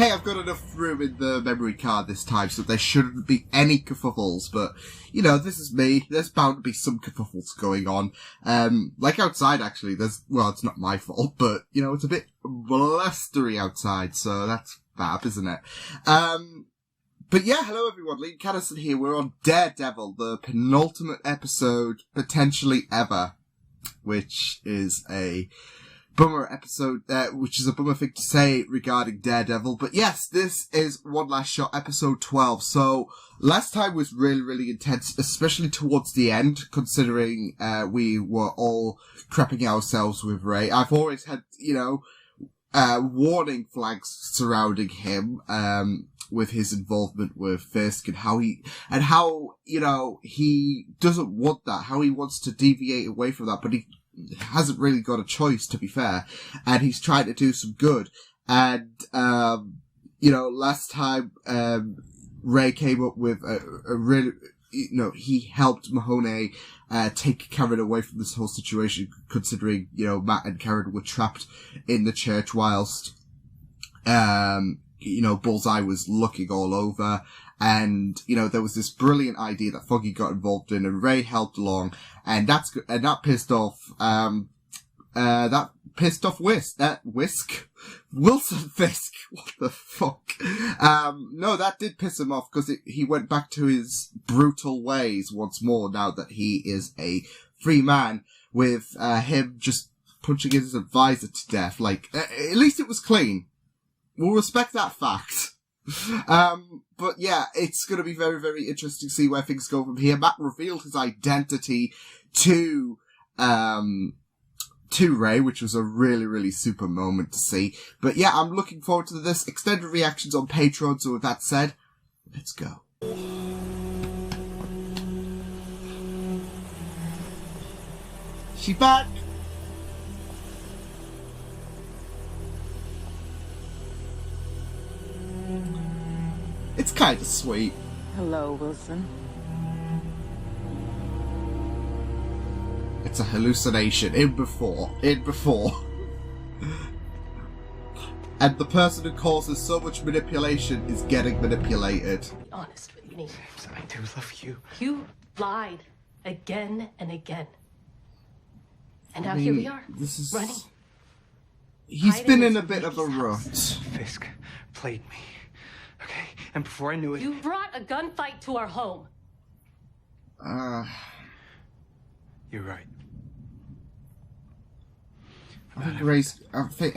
hey, I've got enough room in the memory card this time, so there shouldn't be any kerfuffles. But, you know, this is me. There's bound to be some kerfuffles going on. Like outside, actually, well, it's not my fault, but, you know, it's a bit blustery outside, so that's fab, isn't it? But yeah, hello everyone, Liam Catterson here. We're on Daredevil, the penultimate episode, potentially ever, which is a bummer episode, which is a bummer thing to say regarding Daredevil. But yes, this is One Last Shot, episode 12. So, last time was really, really intense, especially towards the end, considering, we were all prepping ourselves with Ray. I've always had, you know, warning flags surrounding him, with his involvement with Fisk and how, you know, he doesn't want that, how he wants to deviate away from that, but he hasn't really got a choice, to be fair, and he's trying to do some good. And, you know, last time, Ray came up with a really, you know, he helped Mahoney, take Karen away from this whole situation, considering, you know, Matt and Karen were trapped in the church whilst, you know, Bullseye was looking all over, and, you know, there was this brilliant idea that Foggy got involved in, and Ray helped along, and that pissed off, Wilson Fisk. What the fuck? No, that did piss him off, because he went back to his brutal ways once more, now that he is a free man, with, him just punching his advisor to death. Like, at least it was clean. We'll respect that fact. But yeah, it's gonna be very, very interesting to see where things go from here. Matt revealed his identity to Ray, which was a really, really super moment to see. But yeah, I'm looking forward to this. Extended reactions on Patreon, so with that said, let's go. She back! It's kind of sweet. Hello, Wilson. It's a hallucination. In before. And the person who causes so much manipulation is getting manipulated. Be honest with me. James, I do love you. You lied again and again. And now here we are, this is... running. He's Hiding been in a in bit of a rut. Fisk played me. Okay? And before I knew it... You brought a gunfight to our home. You're right. I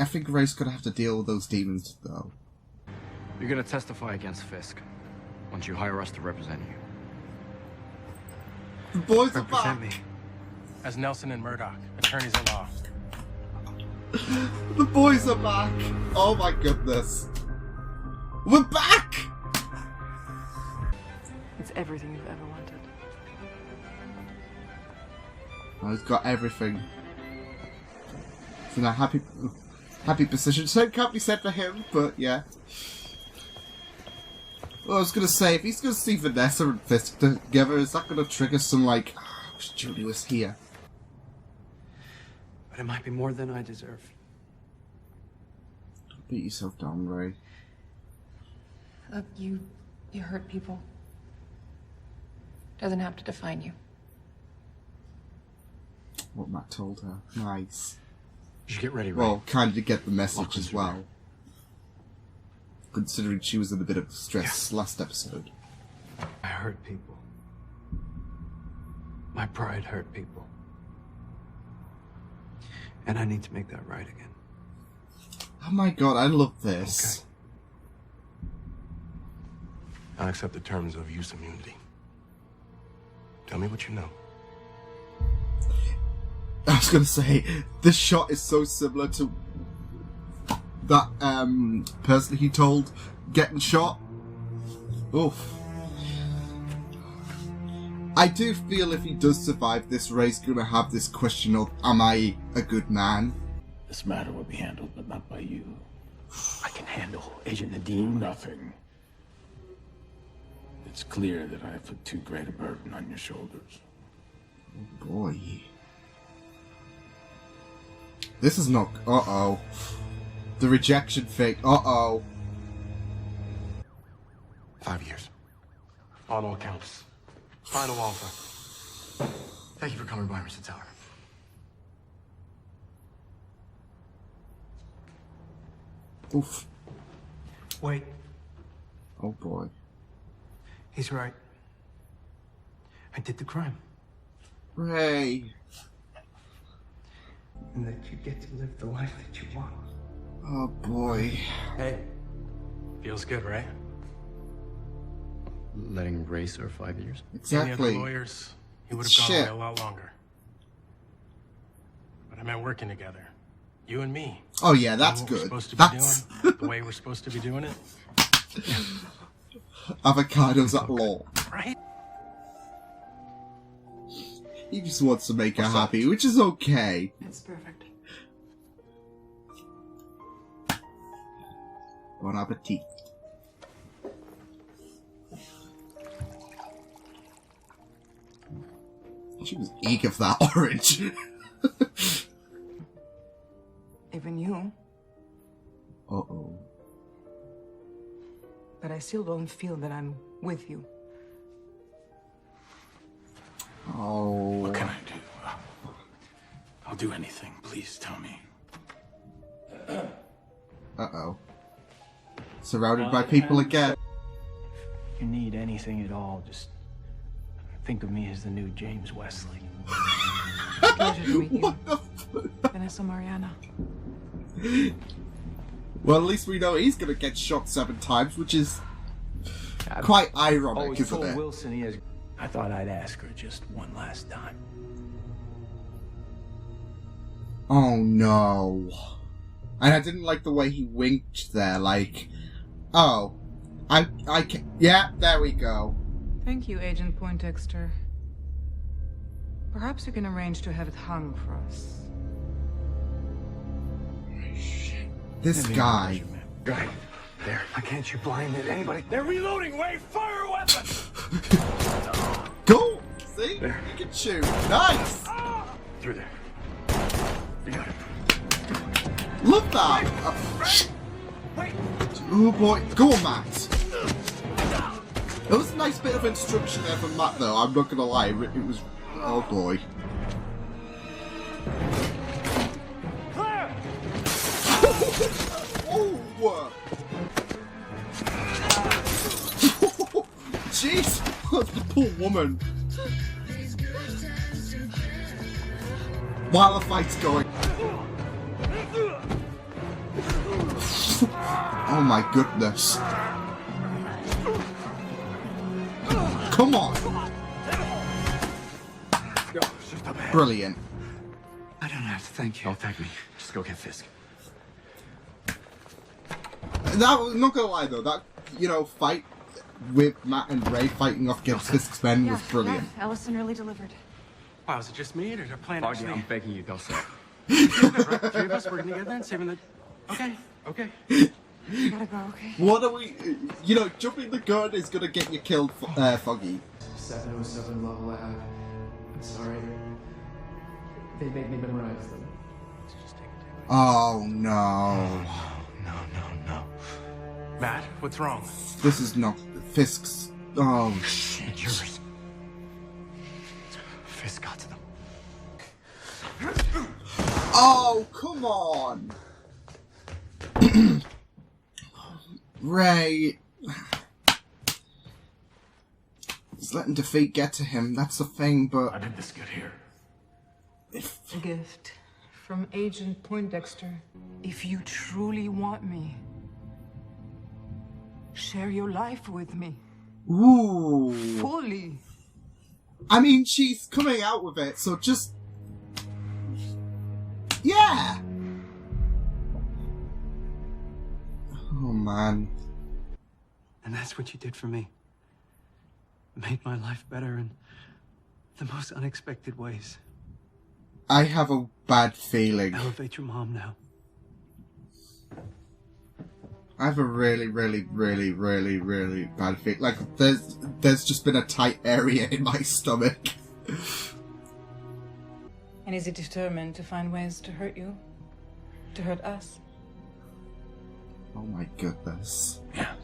think Ray's gonna have to deal with those demons, though. You're gonna testify against Fisk once you hire us to represent you. The boys are Represent back! me. As Nelson and Murdoch, attorneys-in-law. The boys are back! Oh my goodness. We're back! It's everything you've ever wanted. Oh, he's got everything. He's in a happy position. Same can't be said for him, but yeah. Well, I was gonna say, if he's gonna see Vanessa and Fisk together, is that gonna trigger some, like, oh, wish Julie was here? But it might be more than I deserve. Don't beat yourself down, Ray. Look, you hurt people. Doesn't have to define you. What Matt told her. Nice. You should get ready, Ray. Well, kind of get the message as well. Considering she was in a bit of stress last episode. I hurt people. My pride hurt people. And I need to make that right again. Oh my god, I love this. Okay. I'll accept the terms of use immunity. Tell me what you know. I was gonna say, this shot is so similar to that person he told getting shot. Oof. I do feel if he does survive this, Ray's gonna have this question of, am I a good man? This matter will be handled, but not by you. I can handle Agent Nadeem. Nothing. It's clear that I have put too great a burden on your shoulders. Oh boy. This is not... Uh-oh. The rejection thing. Uh-oh. 5 years. On all counts. Final offer. Thank you for coming by, Mr. Teller. Oof. Wait, Oh boy. he's right. I did the crime. Ray. And that you get to live the life that you want. Oh boy. Hey, feels good, right? Letting Ray serve 5 years? Any other Exactly. lawyers, he would It's have gone away shit. a lot longer. But I meant working together. You and me. Oh yeah, that's Doing what we're good. supposed to be That's doing, the way we're supposed to be doing it, avocados at law. right? He just wants to make her happy, which is okay. It's perfect. Bon appetit. She was eager for that orange. Even you. Uh-oh. But I still don't feel that I'm with you. Oh. What can I do? I'll do anything. Please tell me. Uh-oh. Surrounded by people again. If you need anything at all, just think of me as the new James Wesley. Pleasure to meet you. What the f- Vanessa Mariana. Well, at least we know he's gonna get shot 7 times, which is quite ironic, Always isn't told it? Wilson he has. I thought I'd ask her just one last time. Oh no. And I didn't like the way he winked there, like, oh, I can, yeah, there we go. Thank you, Agent Poindexter. Perhaps you can arrange to have it hung for us. This guy. Right. There. Why can't you blind it? Anybody? They're reloading, Ray! Fire a weapon! Go! See? You can shoot. Nice! Through there. You got it. Look that! Oh boy. Go on, Matt. It was a nice bit of instruction there from Matt, though. I'm not gonna lie. It was... Oh boy. Oh! Jeez! The poor woman. While the fight's going. Oh my goodness. Come on. Brilliant. I don't have to thank you. Don't thank me. Just go get Fisk. That was, not gonna lie though, that, you know, fight with Matt and Ray fighting off against Fisk's men was brilliant. Yeah, Allison early delivered. Wow, is it just me, or is our plan Foggy, actually... I'm begging you, don't say it. Right? The 3 of us working together and saving the... Okay, okay. You gotta go, okay? What are we, you know, jumping the gun is gonna get you killed, Foggy. 707 Love Lab. I'm sorry. They made me memorize them. Oh no. No. Matt, what's wrong? This is not Fisk's. Oh shit. It's yours. Fisk got to them. Oh, come on! Ray. He's letting defeat get to him, that's the thing, but... How did this get here? A gift from Agent Poindexter. If you truly want me, share your life with me. Ooh. Fully. I mean, she's coming out with it, so just... Yeah! Oh, man. And that's what you did for me. Made my life better in the most unexpected ways. I have a bad feeling. Elevate your mom now. I have a really bad feeling. Like, there's just been a tight area in my stomach. And is he determined to find ways to hurt you? To hurt us? Oh my goodness. Yes.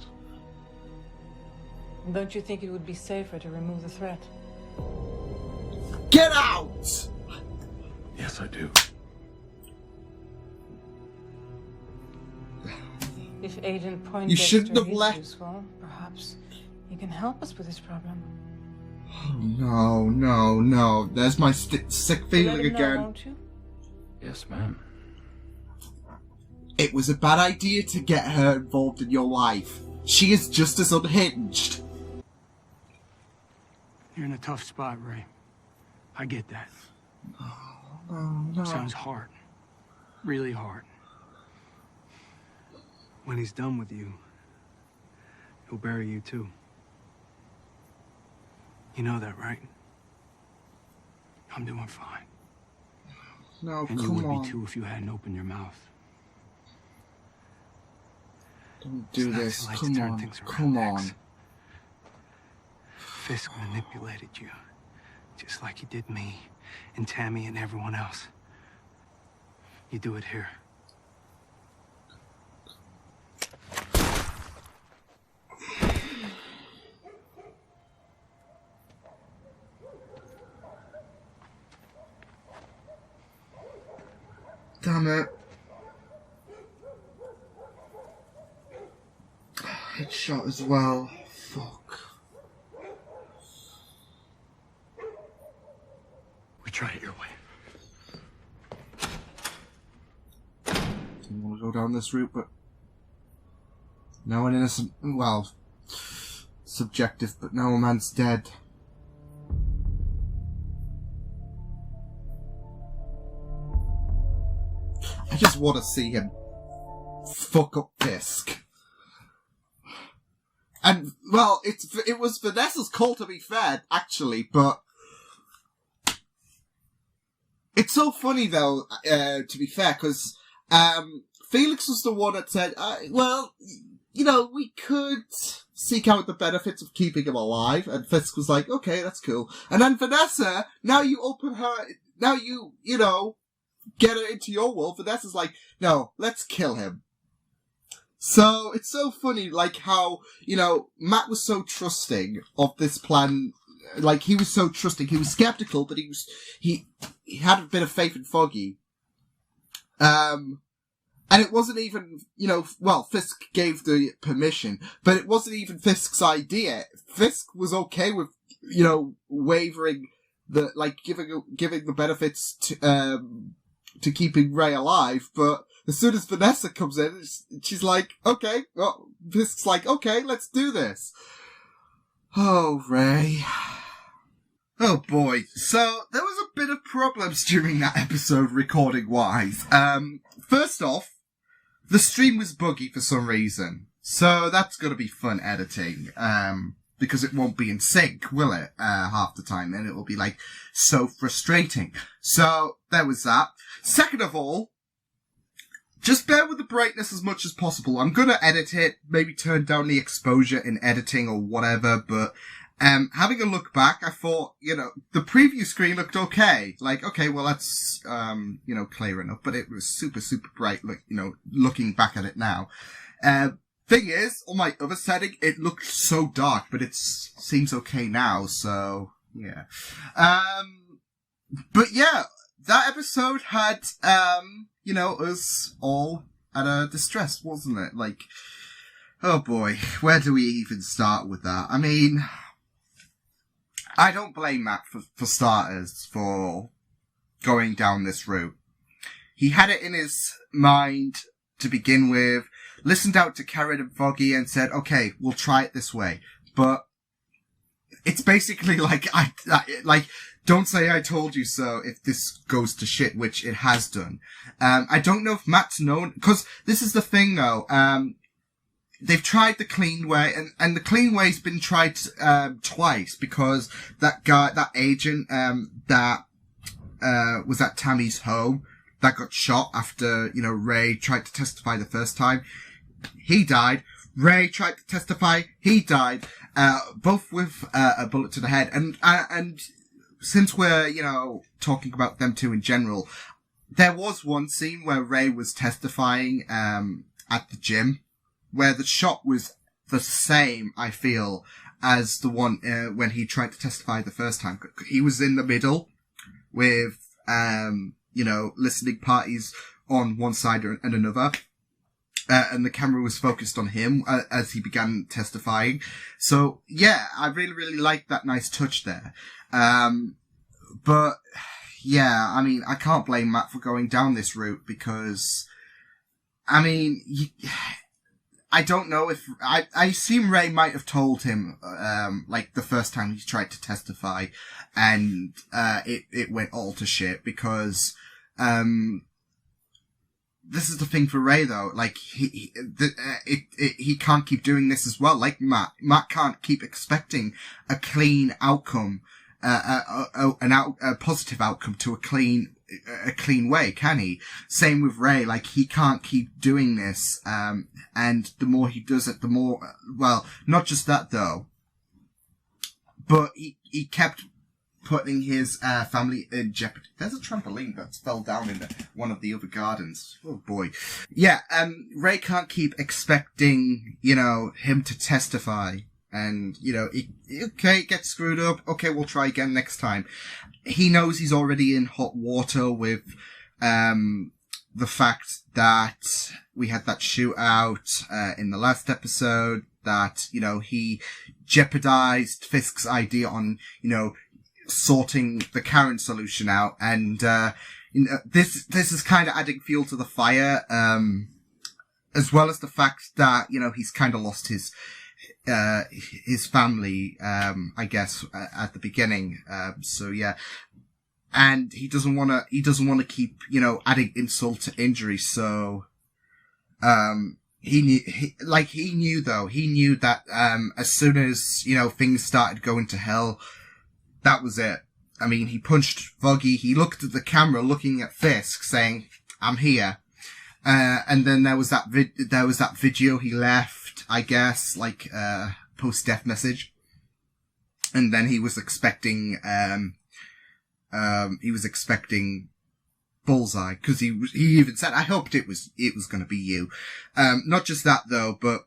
Don't you think it would be safer to remove the threat? Get out! Yes, I do. If Agent Poindexter You shouldn't have is left. useful, perhaps he can help us with this problem. Oh, no. There's my sick Let feeling him know, again. won't you? Yes, ma'am. It was a bad idea to get her involved in your life. She is just as unhinged. You're in a tough spot, Ray. I get that. No. Sounds hard. Really hard. When he's done with you, he'll bury you too. You know that, right? I'm doing fine. No, And you come would on. be too if you hadn't opened your mouth. Don't do this. Nazi likes Come to turn on. things around Come next. on. Fisk manipulated you, just like he did me and Tammy and everyone else. You do it here. Damn it. Headshot as well. Fuck. We try it your way. Didn't want to go down this route, but no one innocent. Well, subjective, but no man's dead. I just want to see him fuck up Fisk. And, well, it was Vanessa's call, to be fair, actually, but it's so funny, though, to be fair, because Felix was the one that said, well, you know, we could seek out the benefits of keeping him alive, and Fisk was like, okay, that's cool. And then Vanessa, now you open her, now you know, get her into your world. Vanessa's like, no, let's kill him. So, it's so funny, like, how, you know, Matt was so trusting of this plan. Like, he was so trusting. He was skeptical, but he had a bit of faith in Foggy. And it wasn't even, you know, well, Fisk gave the permission, but it wasn't even Fisk's idea. Fisk was okay with, you know, wavering the, like, giving the benefits to keeping Ray alive, but as soon as Vanessa comes in, she's like, okay, well, Fisk's like, okay, let's do this. Oh, Ray. Oh boy. So, there was a bit of problems during that episode recording-wise. First off, the stream was buggy for some reason. So, that's gonna be fun editing. Because it won't be in sync, will it? Half the time, and it will be, like, so frustrating. So, there was that. Second of all, just bear with the brightness as much as possible. I'm gonna edit it, maybe turn down the exposure in editing or whatever, but having a look back, I thought, you know, the preview screen looked okay. Like, okay, well, that's, you know, clear enough, but it was super, super bright, like, you know, looking back at it now. Thing is, on my other setting, it looked so dark, but it seems okay now, so, yeah. But yeah, that episode had, you know, us all at a distress, wasn't it? Like, oh boy, where do we even start with that? I mean, I don't blame Matt for starters for going down this route. He had it in his mind to begin with, listened out to Karen and Foggy and said, okay, we'll try it this way. But it's basically like, like, don't say I told you so if this goes to shit, which it has done. I don't know if Matt's known, because this is the thing though, they've tried the clean way, and the clean way's been tried, twice, because that agent, that, was at Tammy's home, that got shot after, you know, Ray tried to testify the first time. He died. Ray tried to testify. He died. Both with, a bullet to the head. And since we're, you know, talking about them two in general, there was one scene where Ray was testifying, at the gym, where the shot was the same, I feel, as the one, when he tried to testify the first time. He was in the middle with, listening parties on one side and another. And the camera was focused on him as he began testifying. So, yeah, I really, really liked that nice touch there. But, yeah, I mean, I can't blame Matt for going down this route because, I mean, I don't know if, I assume Ray might have told him, the first time he tried to testify, and, it went all to shit because, this is the thing for Ray though, like, he can't keep doing this as well, like Matt. Matt can't keep expecting a clean outcome, a positive outcome to a clean way, can he? Same with Ray, like, he can't keep doing this, and the more he does it, the more, well, not just that though, but he kept putting his family in jeopardy. There's a trampoline that's fell down in one of the other gardens. Oh boy. Yeah, Ray can't keep expecting, him to testify. And, okay, get screwed up. Okay, we'll try again next time. He knows he's already in hot water with, the fact that we had that shootout, in the last episode, that, he jeopardized Fisk's idea on, sorting the Karen solution out. And, this is kind of adding fuel to the fire, as well as the fact that, he's kind of lost his family, I guess, at the beginning. So yeah. And he doesn't want to keep, adding insult to injury. So, he knew that, as soon as, things started going to hell, that was it. I mean, he punched Foggy. He looked at the camera, looking at Fisk, saying, "I'm here." And then there was that video he left, I guess, post-death message. And then he was expecting, Bullseye, cause he even said, I hoped it was gonna be you. Not just that though, but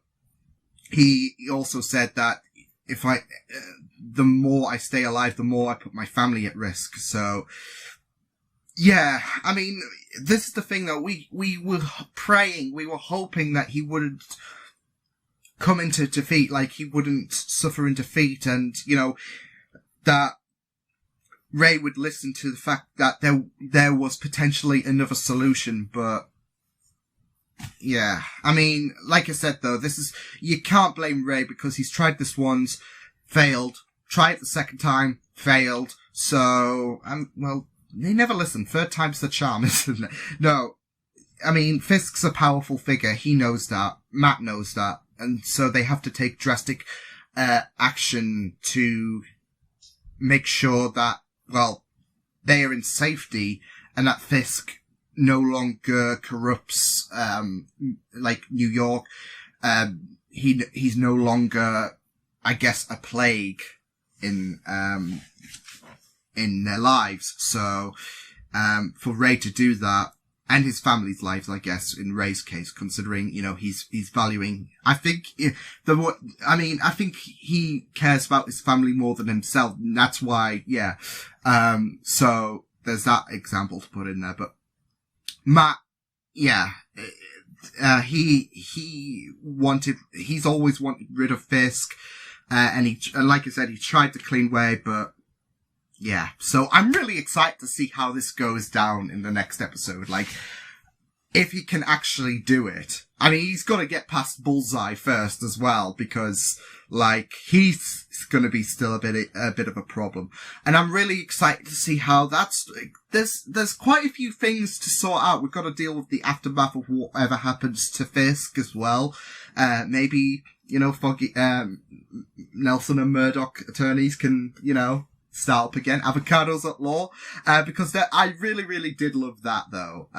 he also said that if the more I stay alive, the more I put my family at risk. So, yeah, I mean, this is the thing though, we were praying, we were hoping that he wouldn't come into defeat, like he wouldn't suffer in defeat, and, that Ray would listen to the fact that there was potentially another solution, but, yeah, I mean, like I said though, you can't blame Ray because he's tried this once, failed, tried it the second time, failed, so, well, they never listen. Third time's the charm, isn't it? No. I mean, Fisk's a powerful figure. He knows that. Matt knows that. And so they have to take drastic, action to make sure that, well, they are in safety and that Fisk no longer corrupts, New York. He's no longer, I guess, a plague in their lives. So, for Ray to do that, and his family's lives, I guess, in Ray's case, considering, he's valuing, I think he cares about his family more than himself, and that's why, yeah. So, there's that example to put in there, but Matt, yeah, he's always wanted rid of Fisk, and like I said, he tried the clean way, but yeah, so I'm really excited to see how this goes down in the next episode. Like, if he can actually do it. I mean, he's got to get past Bullseye first as well, because, he's going to be still a bit of a problem. And I'm really excited to see how there's quite a few things to sort out. We've got to deal with the aftermath of whatever happens to Fisk as well. Maybe, Foggy, Nelson and Murdoch attorneys can, start up again. Avocados at law. Because I really, really did love that though.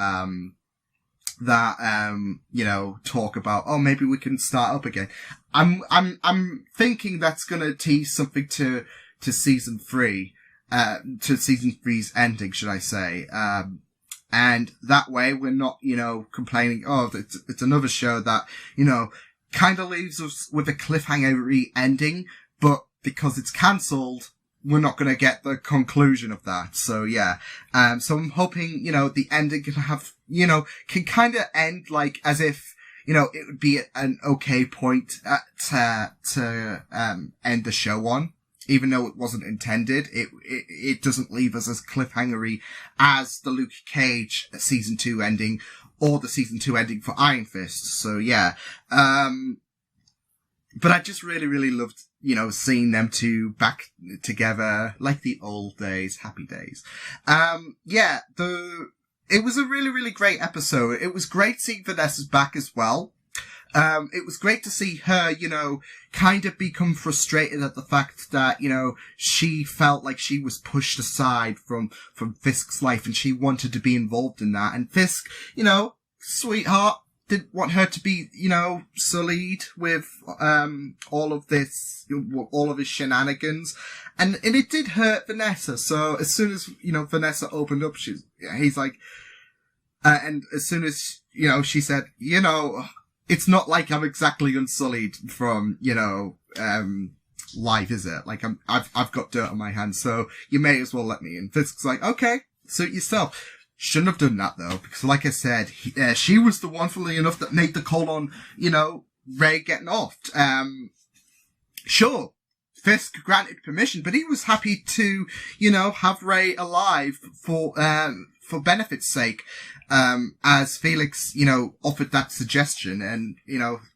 Talk about, maybe we can start up again. I'm thinking that's gonna tease something to season 3, to season 3's ending, should I say. And that way we're not, complaining, it's another show that, kind of leaves us with a cliffhanger-y ending, but because it's cancelled, we're not going to get the conclusion of that. So yeah. So I'm hoping, the ending can have, can kind of end like as if, it would be an okay point to end the show on. Even though it wasn't intended, it doesn't leave us as cliffhangery as the Luke Cage season 2 ending or the season 2 ending for Iron Fist. So yeah. But I just really, really loved, seeing them two back together like the old days, happy days. It was a really, really great episode. It was great seeing Vanessa's back as well. It was great to see her, kind of become frustrated at the fact that, she felt like she was pushed aside from Fisk's life and she wanted to be involved in that. And Fisk, sweetheart, didn't want her to be, sullied with, all of his shenanigans. And it did hurt Vanessa. So as soon as, Vanessa opened up, he's like, and as soon as, she said, it's not like I'm exactly unsullied from, life, is it? Like I've got dirt on my hands, so you may as well let me in. Fisk's like, okay, suit yourself. Shouldn't have done that though, because like I said, she was the one, funnily enough, that made the call on, Ray getting offed. Sure, Fisk granted permission, but he was happy to, have Ray alive for benefit's sake. As Felix, offered that suggestion and,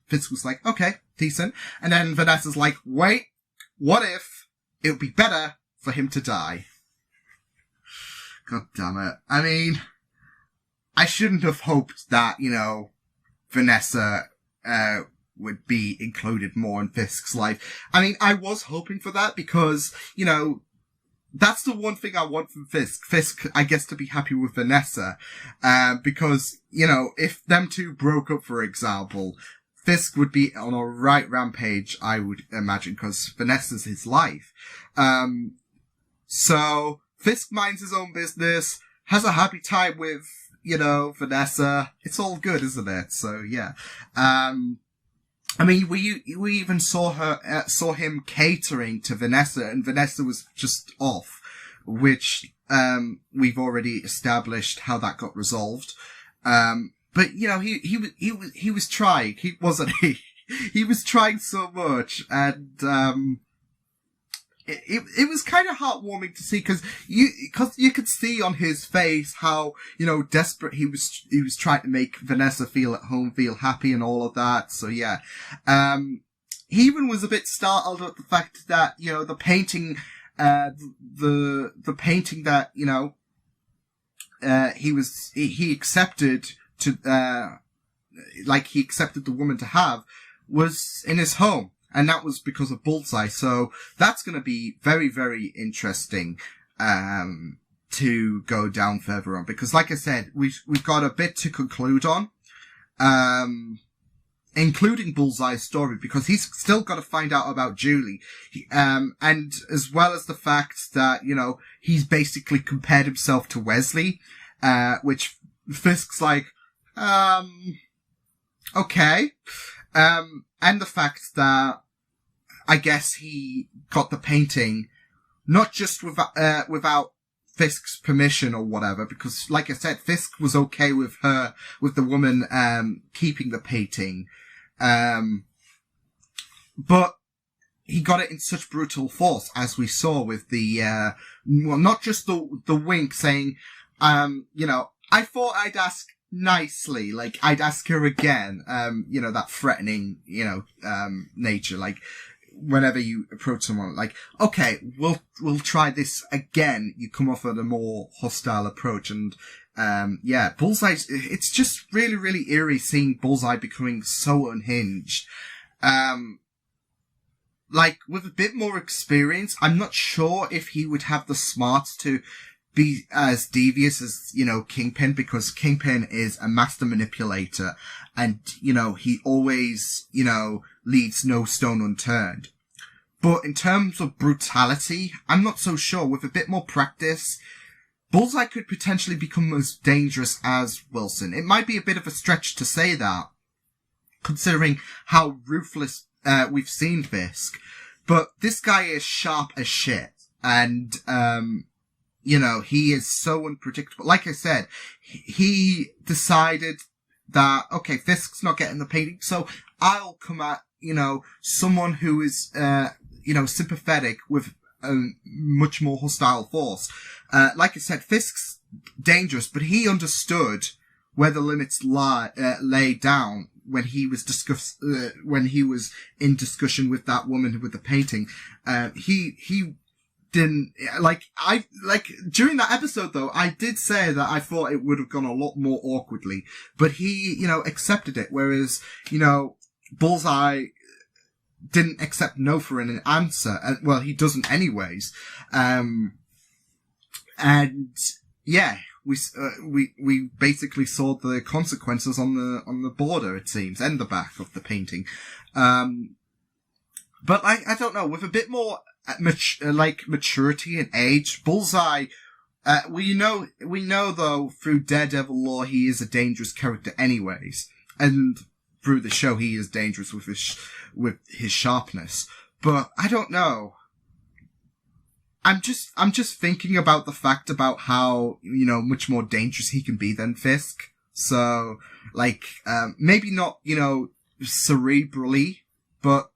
Fisk was like, okay, decent. And then Vanessa's like, wait, what if it would be better for him to die? God damn it. I mean, I shouldn't have hoped that, Vanessa, would be included more in Fisk's life. I mean, I was hoping for that because, that's the one thing I want from Fisk. Fisk, I guess, to be happy with Vanessa. Because, if them two broke up, for example, Fisk would be on a right rampage, I would imagine, because Vanessa's his life. So, Fisk minds his own business, has a happy time with, Vanessa. It's all good, isn't it? So, yeah. I mean, we even saw him catering to Vanessa, and Vanessa was just off, which, we've already established how that got resolved. But, he was trying, wasn't he? He was trying so much, and, it was kind of heartwarming to see, cause you could see on his face how, desperate he was trying to make Vanessa feel at home, feel happy and all of that. So yeah. He even was a bit startled at the fact that, the painting, the painting that, he accepted to, he accepted the woman to have was in his home. And that was because of Bullseye. So that's going to be very, very interesting, to go down further on. Because like I said, we've got a bit to conclude on, including Bullseye's story, because he's still got to find out about Julie. And as well as the fact that, he's basically compared himself to Wesley, which Fisk's like, okay. And the fact that I guess he got the painting not just without Fisk's permission or whatever, because like I said, Fisk was okay with the woman, keeping the painting. But he got it in such brutal force, as we saw with the, not just the wink saying, I thought I'd ask nicely, like I'd ask her again, that threatening, nature, like whenever you approach someone, like, okay, we'll try this again, you come off at a more hostile approach. And Bullseye, it's just really, really eerie seeing Bullseye becoming so unhinged. Like with a bit more experience, I'm not sure if he would have the smarts to be as devious as, Kingpin, because Kingpin is a master manipulator and, he always, leaves no stone unturned. But in terms of brutality, I'm not so sure. With a bit more practice, Bullseye could potentially become as dangerous as Wilson. It might be a bit of a stretch to say that, considering how ruthless, we've seen Fisk. But this guy is sharp as shit. And, you know, he is so unpredictable. Like I said, he decided that, okay, Fisk's not getting the painting, so I'll come at, you know, someone who is, you know, sympathetic with a much more hostile force. Like I said, Fisk's dangerous, but he understood where the limits lay down when he was when he was in discussion with that woman with the painting. He didn't, during that episode though, I did say that I thought it would have gone a lot more awkwardly, but he, you know, accepted it, whereas, you know, Bullseye didn't accept no for an answer, well, he doesn't anyways, and, yeah, we basically saw the consequences on the border, it seems, and the back of the painting, but I don't know, with a bit more maturity and age, Bullseye, we know though through Daredevil lore he is a dangerous character anyways, and through the show he is dangerous with his sharpness. But I don't know. I'm just thinking about the fact about how, you know, much more dangerous he can be than Fisk. So, like, maybe not, you know, cerebrally, but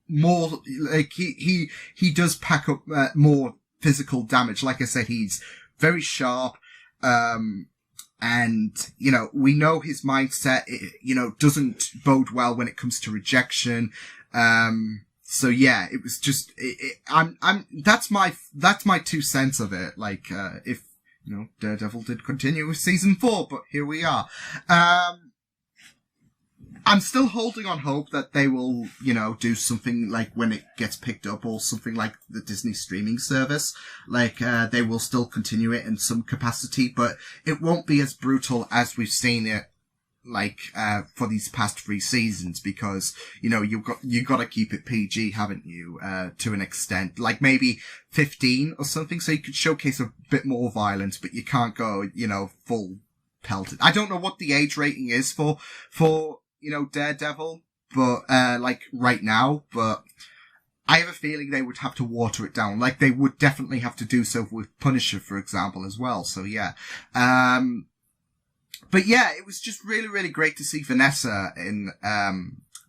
more, like, he does pack up, more physical damage. Like I said, he's very sharp, and, you know, we know his mindset, you know, doesn't bode well when it comes to rejection. So yeah, it was just, that's my 2 cents of it. Like, if, you know, Daredevil did continue with season 4, but here we are. I'm still holding on hope that they will, you know, do something like when it gets picked up or something like the Disney streaming service. Like, they will still continue it in some capacity, but it won't be as brutal as we've seen it, like, for these past 3 seasons, because, you know, you got to keep it PG, haven't you, to an extent. Like maybe 15 or something, so you could showcase a bit more violence, but you can't go, you know, full pelted. I don't know what the age rating is for, you know, Daredevil, but, like, right now, but I have a feeling they would have to water it down. Like, they would definitely have to do so with Punisher, for example, as well, so yeah. But yeah, it was just really, really great to see Vanessa in,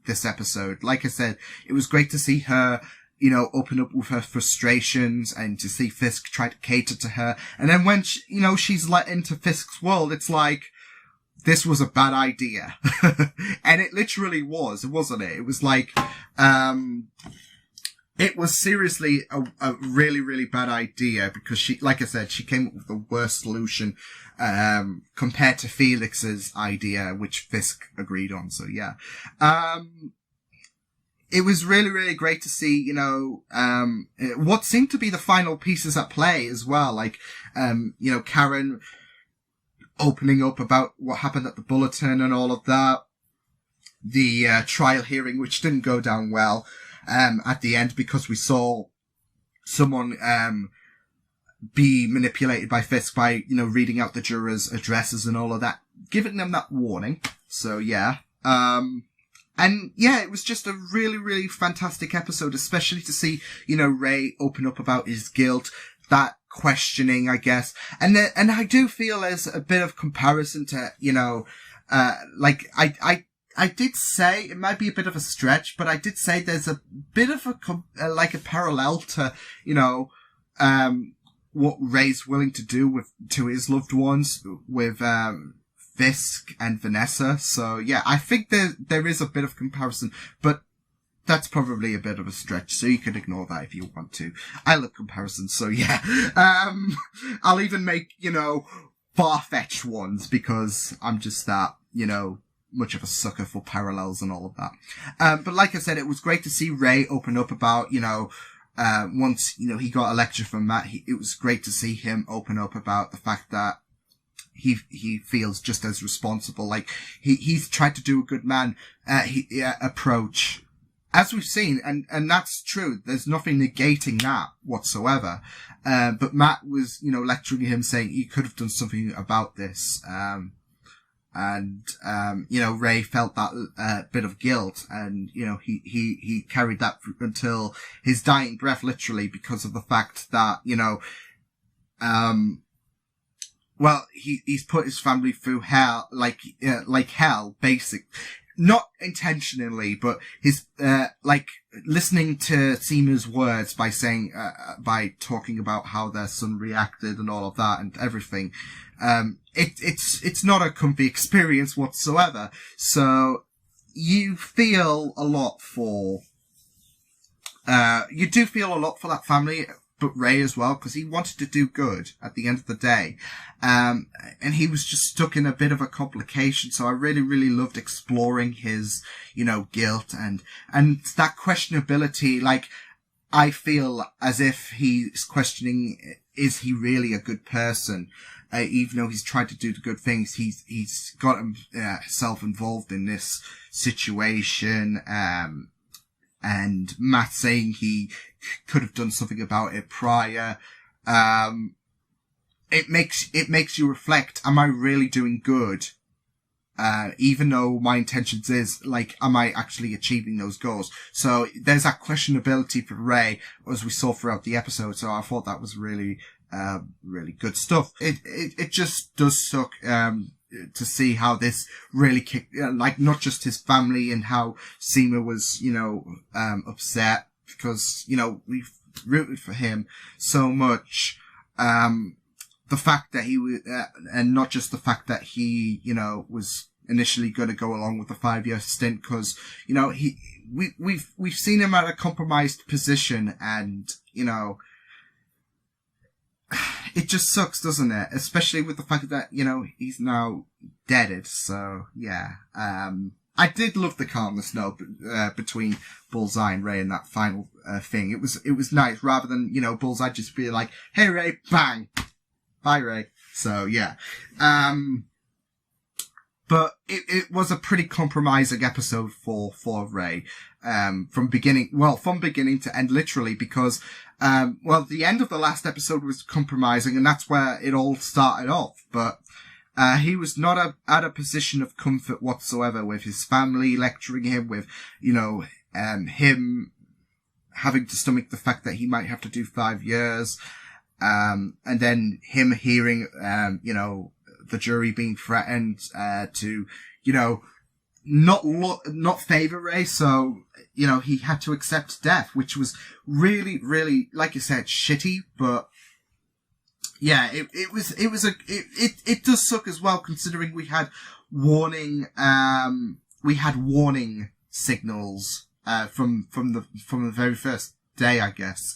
this episode. Like I said, it was great to see her, you know, open up with her frustrations and to see Fisk try to cater to her. And then when, you know, she's let into Fisk's world, it's like, this was a bad idea. And it literally was, wasn't it? It was like, it was seriously a really, really bad idea because she, like I said, she came up with the worst solution, compared to Felix's idea, which Fisk agreed on. So yeah. It was really, really great to see, you know, what seemed to be the final pieces at play as well. Like, you know, Karen opening up about what happened at the Bulletin and all of that. The trial hearing, which didn't go down well at the end because we saw someone be manipulated by Fisk by, you know, reading out the jurors' addresses and all of that, giving them that warning. So yeah. And yeah, it was just a really, really fantastic episode, especially to see, you know, Ray open up about his guilt, that questioning, I guess. And I do feel there's a bit of comparison to, you know, like, I did say it might be a bit of a stretch, but I did say there's a bit of like a parallel to, you know, what Ray's willing to do to his loved ones with, Fisk and Vanessa. So yeah, I think there is a bit of comparison, but that's probably a bit of a stretch, so you can ignore that if you want to. I love comparisons, so yeah. I'll even make, you know, far-fetched ones because I'm just that, you know, much of a sucker for parallels and all of that. But like I said, it was great to see Ray open up about, you know, once, you know, he got a lecture from Matt, it was great to see him open up about the fact that he feels just as responsible. Like, he's tried to do a good man, approach, as we've seen, and that's true. There's nothing negating that whatsoever. But Matt was, you know, lecturing him saying he could have done something about this. And, Ray felt that, bit of guilt, and, he carried that until his dying breath, literally, because of the fact that, he's put his family through hell, like hell, not intentionally, but his, listening to Seema's words by talking about how their son reacted and all of that and everything. It's not a comfy experience whatsoever. So you feel a lot for, that family, but Ray as well, because he wanted to do good at the end of the day. And he was just stuck in a bit of a complication. So I really, really loved exploring his, guilt and that questionability. Like, I feel as if he's questioning, is he really a good person? Even though he's tried to do the good things, he's got himself involved in this situation. And Matt saying he could have done something about it prior. It makes you reflect, am I really doing good? Even though my intentions is, am I actually achieving those goals? So there's that questionability for Ray, as we saw throughout the episode. So I thought that was really, really good stuff. It just does suck, to see how this really kicked, not just his family and how Seema was, upset because, we've rooted for him so much. The fact that he was, and not just the fact that he, was initially going to go along with the 5-year stint because, we've seen him at a compromised position and, it just sucks, doesn't it? Especially with the fact that, he's now deaded. So, yeah. I did love the calmness note between Bullseye and Ray in that final thing. It was nice rather than, Bullseye just be like, hey Ray, bang. Bye Ray. So, yeah. But it was a pretty compromising episode for Ray. From beginning to end, literally, because, the end of the last episode was compromising, and that's where it all started off. But, he was not at a position of comfort whatsoever with his family lecturing him, with, him having to stomach the fact that he might have to do 5 years, and then him hearing, the jury being threatened, to, not favor Ray. So, he had to accept death, which was really, really, like you said, shitty, but yeah, it does suck as well, considering we had warning signals, from the very first day, I guess.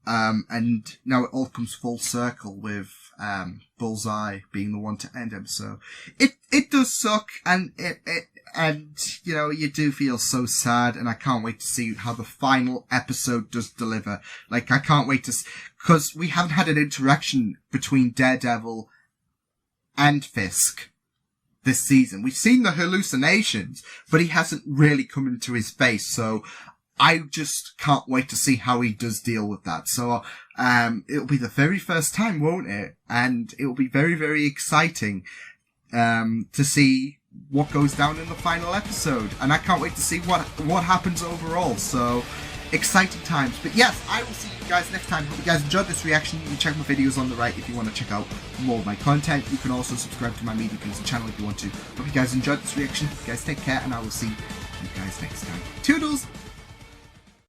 And now it all comes full circle with, Bullseye being the one to end him. So it does suck, and you do feel so sad, and I can't wait to see how the final episode does deliver. I can't wait because we haven't had an interaction between Daredevil and Fisk this season. We've seen the hallucinations, but he hasn't really come into his face, so I just can't wait to see how he does deal with that. So, it'll be the very first time, won't it? And it'll be very, very exciting, to see what goes down in the final episode. And I can't wait to see what happens overall. So, exciting times. But yes, I will see you guys next time. Hope you guys enjoyed this reaction. You can check my videos on the right if you want to check out more of my content. You can also subscribe to my Media Pixel channel if you want to. Hope you guys enjoyed this reaction. You guys take care, and I will see you guys next time. Toodles!